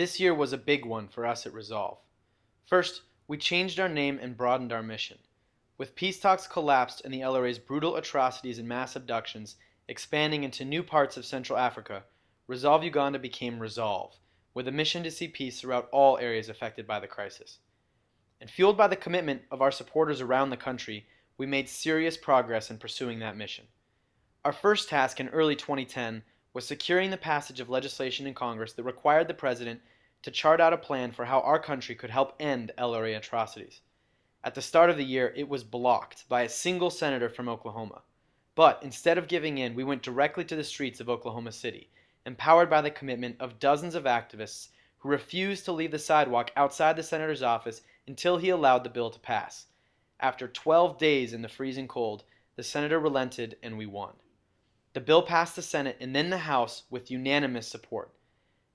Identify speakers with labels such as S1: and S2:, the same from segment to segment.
S1: This year was a big one for us at Resolve. First, we changed our name and broadened our mission. With peace talks collapsed and the LRA's brutal atrocities and mass abductions expanding into new parts of Central Africa, Resolve Uganda became Resolve, with a mission to see peace throughout all areas affected by the crisis. And fueled by the commitment of our supporters around the country, we made serious progress in pursuing that mission. Our first task in early 2010 was securing the passage of legislation in Congress that required the President to chart out a plan for how our country could help end LRA atrocities. At the start of the year, it was blocked by a single senator from Oklahoma. But instead of giving in, we went directly to the streets of Oklahoma City, empowered by the commitment of dozens of activists who refused to leave the sidewalk outside the senator's office until he allowed the bill to pass. After 12 days in the freezing cold, the senator relented and we won. The bill passed the Senate and then the House with unanimous support.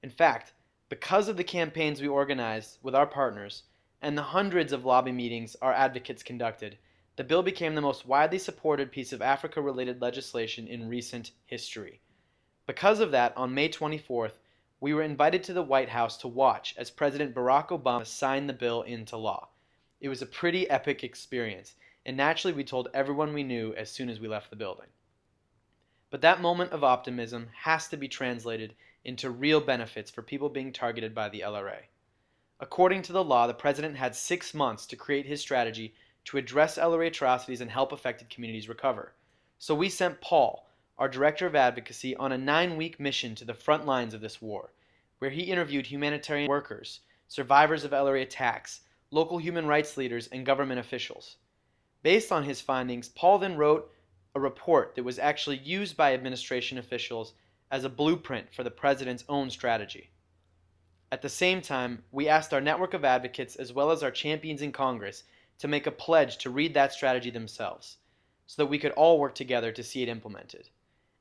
S1: In fact, because of the campaigns we organized with our partners and the hundreds of lobby meetings our advocates conducted, the bill became the most widely supported piece of Africa-related legislation in recent history. Because of that, on May 24th, we were invited to the White House to watch as President Barack Obama signed the bill into law. It was a pretty epic experience, and naturally we told everyone we knew as soon as we left the building. But that moment of optimism has to be translated into real benefits for people being targeted by the LRA. According to the law, the President had 6 months to create his strategy to address LRA atrocities and help affected communities recover. So we sent Paul, our Director of Advocacy, on a 9-week mission to the front lines of this war, where he interviewed humanitarian workers, survivors of LRA attacks, local human rights leaders, and government officials. Based on his findings, Paul then wrote a report that was actually used by administration officials as a blueprint for the President's own strategy. At the same time, we asked our network of advocates as well as our champions in Congress to make a pledge to read that strategy themselves, so that we could all work together to see it implemented.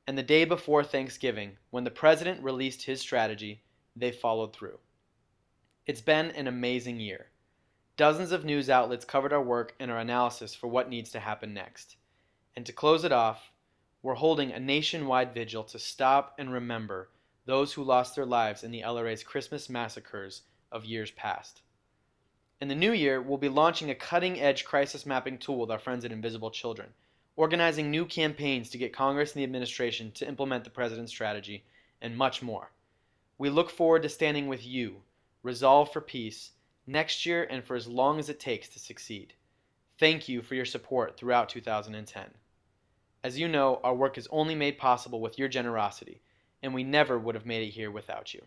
S1: And the day before Thanksgiving, when the President released his strategy, they followed through. It's been an amazing year. Dozens of news outlets covered our work and our analysis for what needs to happen next. And to close it off, we're holding a nationwide vigil to stop and remember those who lost their lives in the LRA's Christmas massacres of years past. In the new year, we'll be launching a cutting-edge crisis mapping tool with our friends at Invisible Children, organizing new campaigns to get Congress and the administration to implement the President's strategy, and much more. We look forward to standing with you, Resolve for Peace, next year and for as long as it takes to succeed. Thank you for your support throughout 2010. As you know, our work is only made possible with your generosity, and we never would have made it here without you.